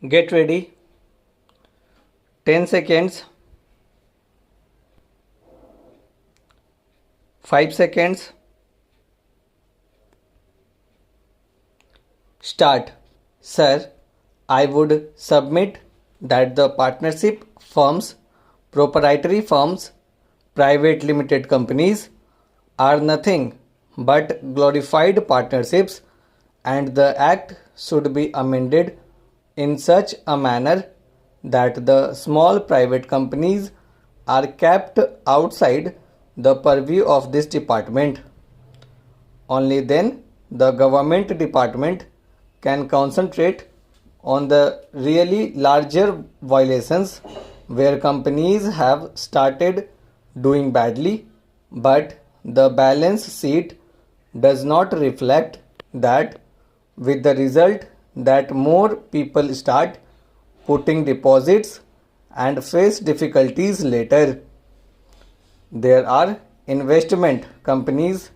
Get ready. 10 seconds. 5 seconds. Start. Sir, I would submit that the partnership firms, proprietary firms, private limited companies are nothing but glorified partnerships, and the act should be amended in such a manner that the small private companies are kept outside the purview of this department. Only then the government department can concentrate on the really larger violations where companies have started doing badly, but the balance sheet does not reflect that, with the result that more people start putting deposits and face difficulties later. There are investment companies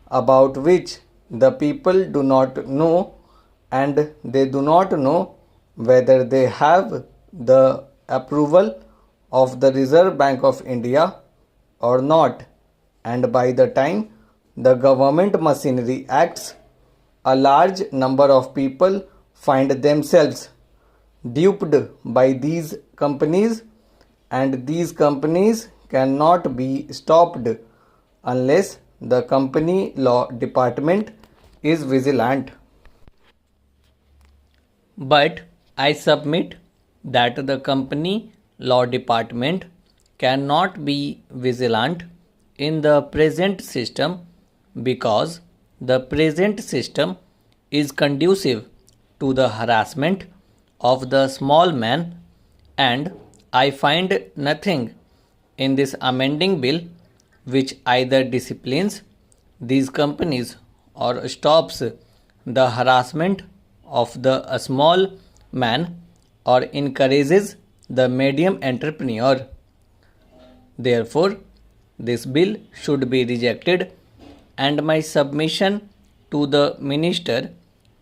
about which the people do not know, and they do not know whether they have the approval of the Reserve Bank of India or not, and by the time the government machinery acts, a large number of people find themselves duped by these companies, and these companies cannot be stopped unless the company law department is vigilant. But I submit that the company law department cannot be vigilant in the present system because the present system is conducive to the harassment of the small man, and I find nothing in this amending bill which either disciplines these companies or stops the harassment of the small man or encourages the medium entrepreneur. Therefore, this bill should be rejected, and my submission to the minister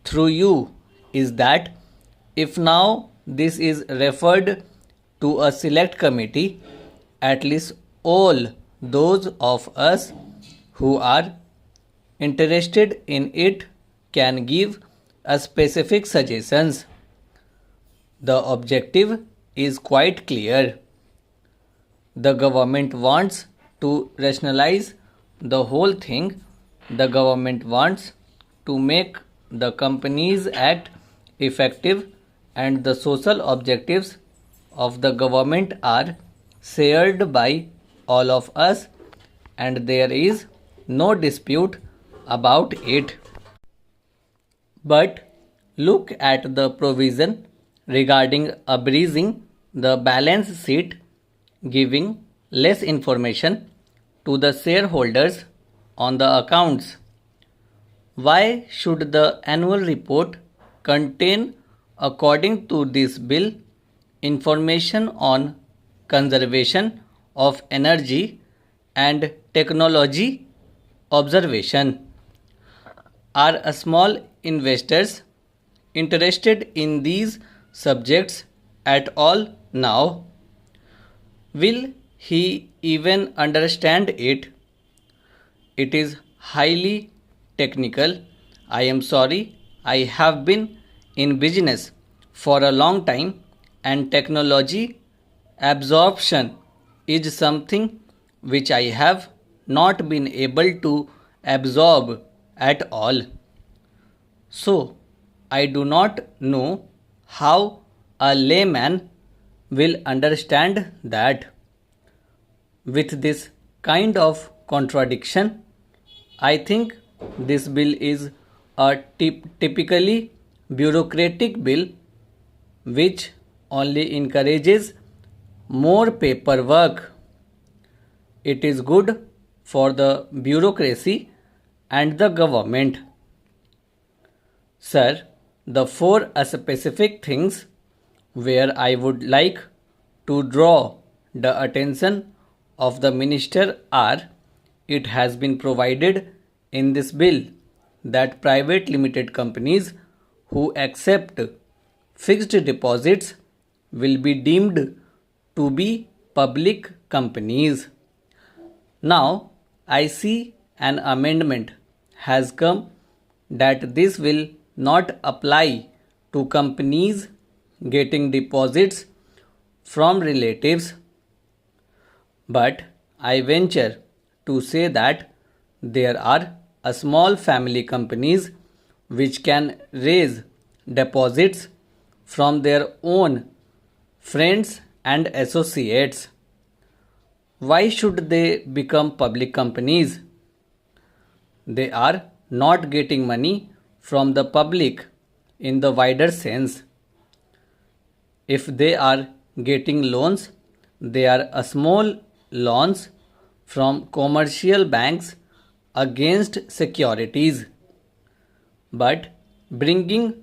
through you is that if now this is referred to a select committee, at least all those of us who are interested in it can give a specific suggestions. The objective is quite clear. The government wants to rationalize the whole thing. The government wants to make the Companies Act effective, and the social objectives of the government are shared by all of us, and there is no dispute about it. But look at the provision regarding abridging the balance sheet, giving less information to the shareholders on the accounts. Why should the annual report contain, according to this bill, information on conservation of energy and technology observation? Are small investors interested in these subjects at all now? Will he even understand it? It is highly technical. I am sorry, I have been in business for a long time, and technology absorption is something which I have not been able to absorb at all. So, I do not know how a layman will understand that. With this kind of contradiction, I think this bill is a typically bureaucratic bill which only encourages more paperwork. It is good for the bureaucracy and the government. Sir, the four specific things where I would like to draw the attention of the minister are: it has been provided in this bill that private limited companies who accept fixed deposits will be deemed to be public companies. Now, I see an amendment has come that this will not apply to companies getting deposits from relatives, but I venture to say that there are a small family companies which can raise deposits from their own friends and associates. Why should they become public companies? They are not getting money from the public in the wider sense. If they are getting loans, they are a small loans from commercial banks against securities. But bringing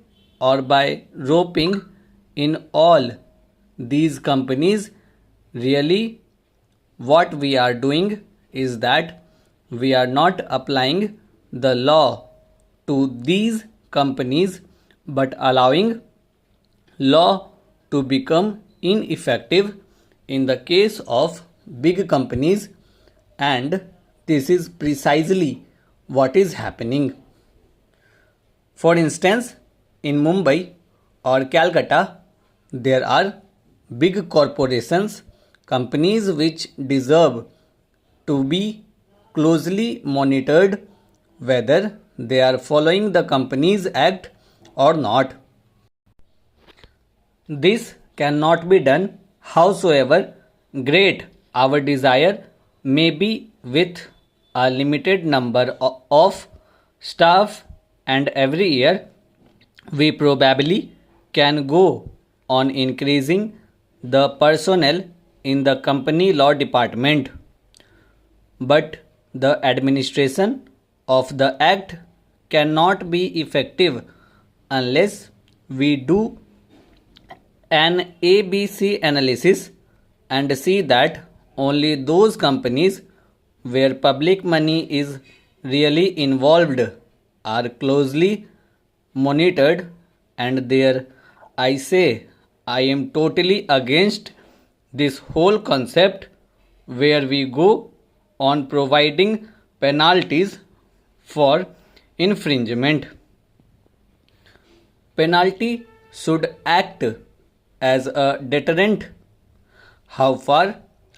or by roping in all these companies, really what we are doing is that we are not applying the law to these companies but allowing law to become ineffective in the case of big companies, and this is precisely what is happening. For instance, in Mumbai or Calcutta, there are big corporations, companies which deserve to be closely monitored whether they are following the Companies Act or not. This cannot be done, howsoever great our desire may be, with a limited number of staff, and every year we probably can go on increasing the personnel in the company law department. But the administration of the act cannot be effective unless we do an ABC analysis and see that only those companies where public money is really involved are closely monitored, and there I say I am totally against this whole concept where we go on providing penalties for infringement. Penalty should act as a deterrent. How far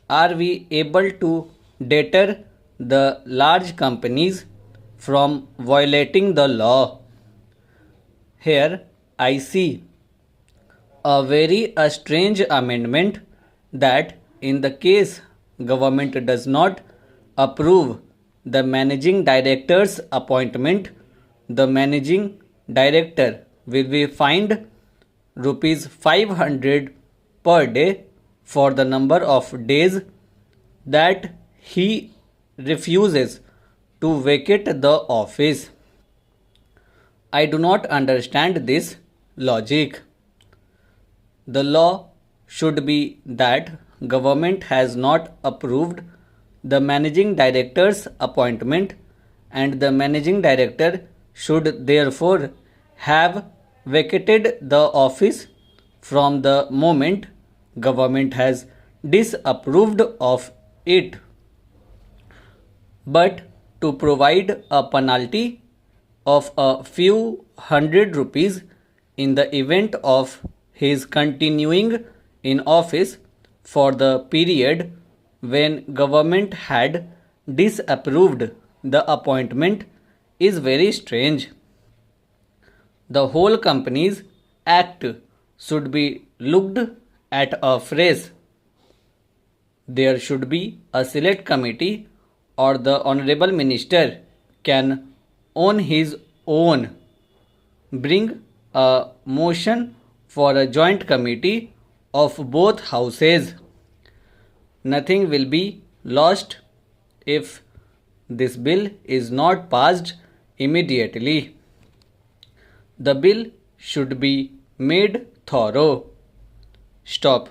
are we able to deter the large companies from violating the law? Here I see a very strange amendment that in the case government does not approve the managing director's appointment, the managing director will be fined rupees 500 per day for the number of days that he refuses to vacate the office. I do not understand this logic. The law should be that government has not approved the managing director's appointment, and the managing director should therefore have vacated the office from the moment government has disapproved of it. But to provide a penalty of a few hundred rupees in the event of his continuing in office for the period when government had disapproved the appointment is very strange. The whole Companies Act should be looked at afresh. There should be a select committee, or the honorable minister can on his own bring a motion for a joint committee of both houses. Nothing will be lost if this bill is not passed immediately. The bill should be made thorough. Stop.